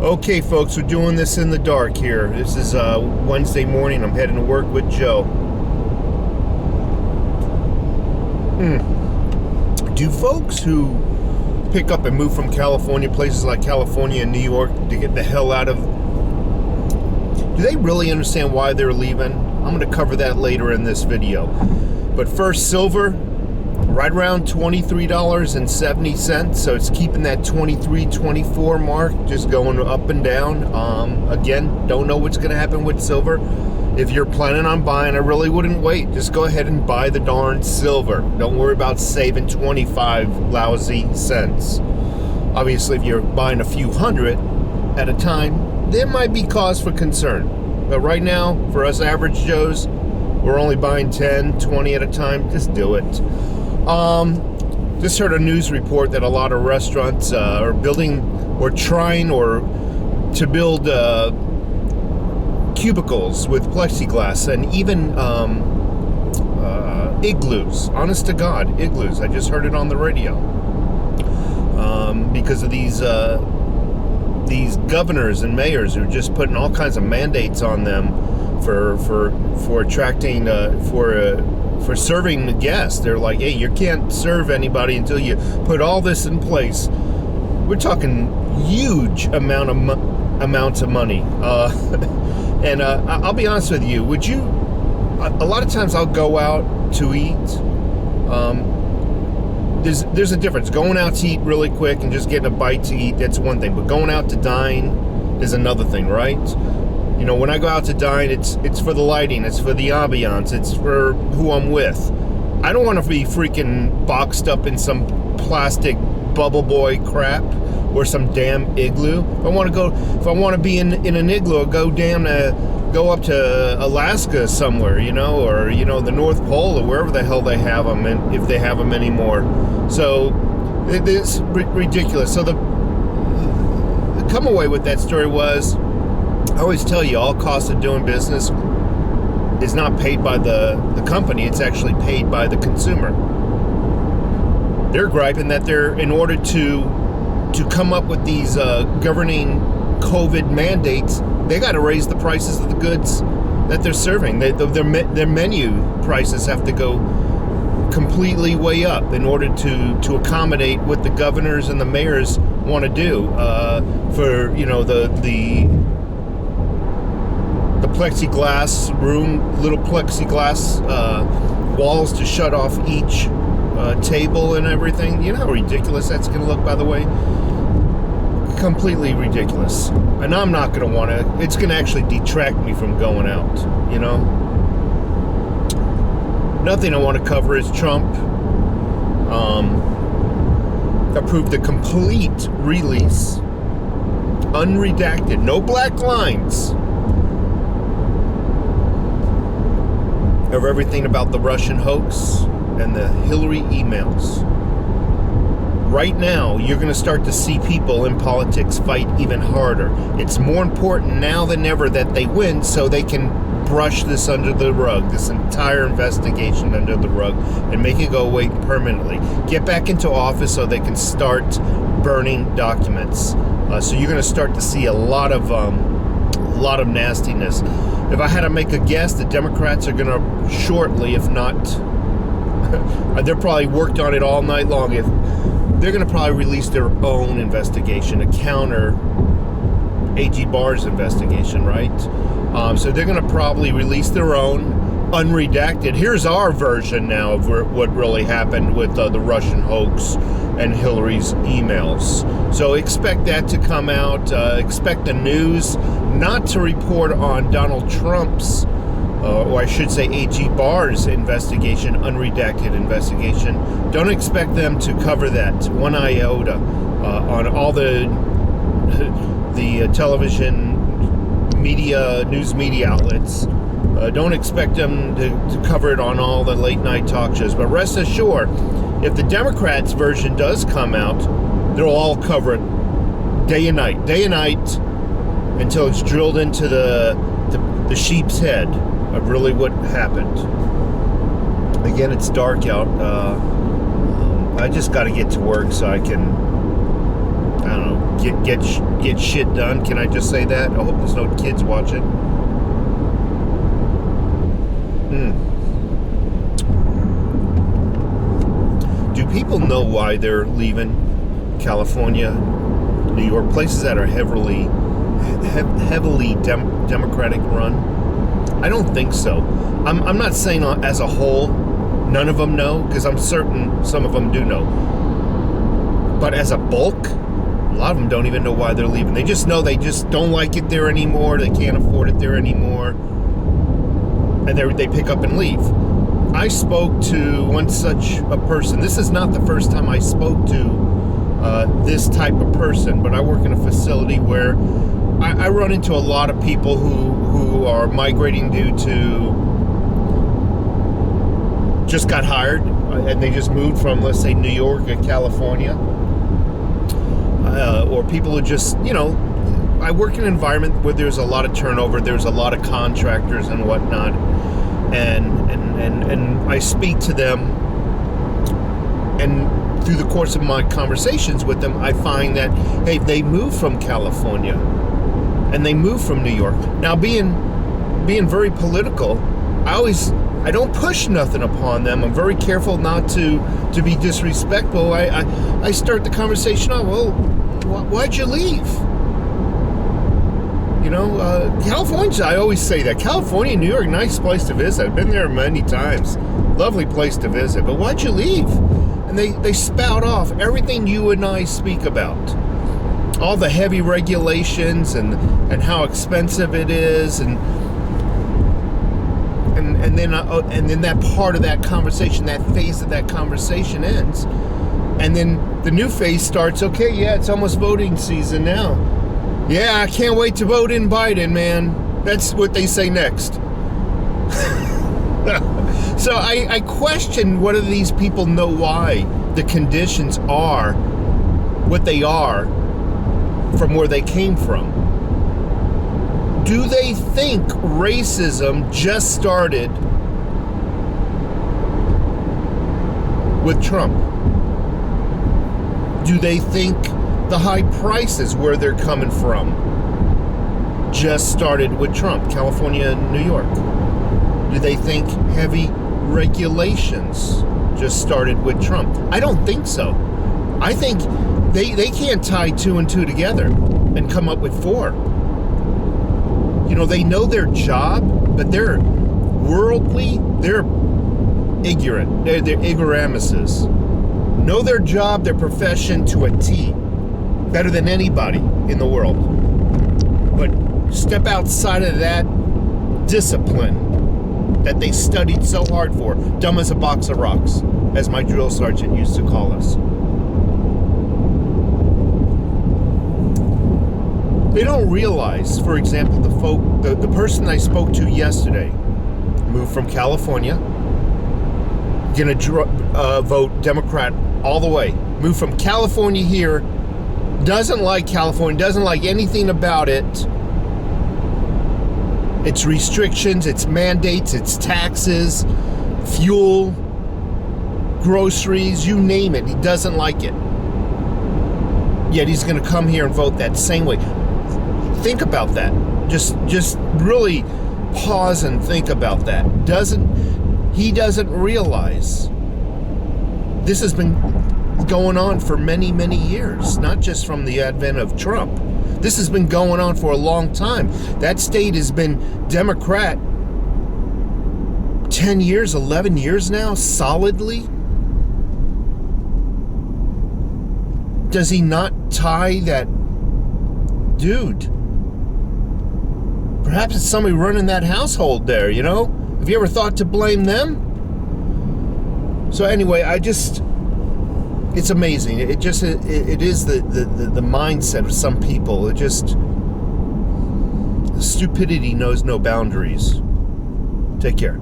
Okay, folks, we're doing this in the dark here. This is Wednesday morning. I'm heading to work with Joe. Do folks who pick up and move from California, places like California and New York, to get the hell out of... Do they really understand why they're leaving? I'm going to cover that later in this video. But first, silver, right around $23.70. So it's keeping that 23, 24 mark, just going up and down. Again, don't know what's going to happen with silver. If you're planning on buying, I really wouldn't wait. Just go ahead and buy the darn silver. Don't worry about saving 25 lousy cents. Obviously, if you're buying a few hundred at a time, there might be cause for concern. But right now, for us average Joes, we're only buying 10, 20 at a time. Just do it. Just heard a news report that a lot of restaurants are building or trying to build cubicles with plexiglass and even igloos. Honest to God, igloos. I just heard it on the radio because of these governors and mayors who are just putting all kinds of mandates on them for attracting for serving the guests. They're like, hey, you can't serve anybody until you put all this in place. We're talking huge amounts of money. And I'll be honest with you. Would you? A lot of times I'll go out to eat. There's a difference. Going out to eat really quick and just getting a bite to eat, that's one thing. But going out to dine is another thing, right? You know, when I go out to dine, it's for the lighting, it's for the ambiance, it's for who I'm with. I don't want to be freaking boxed up in some plastic bubble boy crap or some damn igloo. If I want to be in an igloo, I'll go up to Alaska somewhere, or the North Pole or wherever the hell they have them, and if they have them anymore. So it's ridiculous. So the come away with that story was, I always tell you, all costs of doing business is not paid by the company, it's actually paid by the consumer. They're griping that in order to come up with these governing COVID mandates, they got to raise the prices of the goods that they're serving. Their menu prices have to go completely way up in order to accommodate what the governors and the mayors want to do for the plexiglass room, little plexiglass walls to shut off each table and everything. You know how ridiculous that's going to look, by the way? Completely ridiculous. And I'm not going to want to, it's going to actually detract me from going out, Nothing I want to cover is Trump approved a complete release, unredacted, no black lines, of everything about the Russian hoax and the Hillary emails. Right now, you're going to start to see people in politics fight even harder. It's more important now than ever that they win so they can brush this under the rug, this entire investigation under the rug, and make it go away permanently. Get back into office so they can start burning documents. So you're going to start to see a lot of nastiness. If I had to make a guess, the Democrats are going to shortly, if not, they're probably worked on it all night long. If they're going to probably release their own investigation to counter AG Barr's investigation, right? So they're going to probably release their own unredacted. Here's our version now of what really happened with the Russian hoax and Hillary's emails. So expect that to come out. Expect the news not to report on Donald Trump's, or I should say AG Barr's investigation, unredacted investigation. Don't expect them to cover that one iota on all the television media, news media outlets. Don't expect them to cover it on all the late night talk shows. But rest assured, if the Democrats' version does come out, they'll all cover it day and night, until it's drilled into the sheep's head of really what happened. Again, it's dark out. I just got to get to work so I can, get shit done. Can I just say that? I hope there's no kids watching. Do people know why they're leaving California, New York, places that are heavily Democratic run? I don't think so. I'm not saying as a whole, none of them know, because I'm certain some of them do know. But as a bulk, a lot of them don't even know why they're leaving. They just know they just don't like it there anymore. They can't afford it there anymore. And they pick up and leave. I spoke to one such a person. This is not the first time I spoke to this type of person, but I work in a facility where I run into a lot of people who are migrating due to just got hired and they just moved from, let's say, New York or California, or people who just, I work in an environment where there's a lot of turnover, there's a lot of contractors and whatnot, and I speak to them, and through the course of my conversations with them, I find that, hey, they moved from California and they moved from New York. Now, being very political, I don't push nothing upon them. I'm very careful not to be disrespectful. I start the conversation off, well, why'd you leave? California, I always say that. California, New York, nice place to visit. I've been there many times. Lovely place to visit. But why'd you leave? And they spout off everything you and I speak about. All the heavy regulations and how expensive it is, and then that part of that conversation, that phase of that conversation ends. And then the new phase starts. Okay, yeah, it's almost voting season now. Yeah, I can't wait to vote in Biden, man. That's what they say next. So I question whether these people know why the conditions are what they are from where they came from. Do they think racism just started with Trump? Do they think the high prices where they're coming from just started with Trump, California and New York? Do they think heavy regulations just started with Trump? I don't think so. I think they can't tie 2 and 2 together and come up with 4. They know their job, but they're worldly, they're ignorant, they're ignoramuses. Know their job, their profession to a T, better than anybody in the world. But step outside of that discipline that they studied so hard for, dumb as a box of rocks, as my drill sergeant used to call us. They don't realize, for example, the person I spoke to yesterday moved from California, gonna vote Democrat all the way. Moved from California here, doesn't like California, doesn't like anything about it. Its restrictions, its mandates, its taxes, fuel, groceries, you name it. He doesn't like it. Yet he's gonna come here and vote that same way. Think about that. Just really pause and think about that. He doesn't realize this has been going on for many, many years, not just from the advent of Trump. This has been going on for a long time. That state has been Democrat 10 years, 11 years now, solidly. Does he not tie that? Dude, perhaps it's somebody running that household there, Have you ever thought to blame them? So anyway, it's amazing. It is the mindset of some people. Stupidity knows no boundaries. Take care.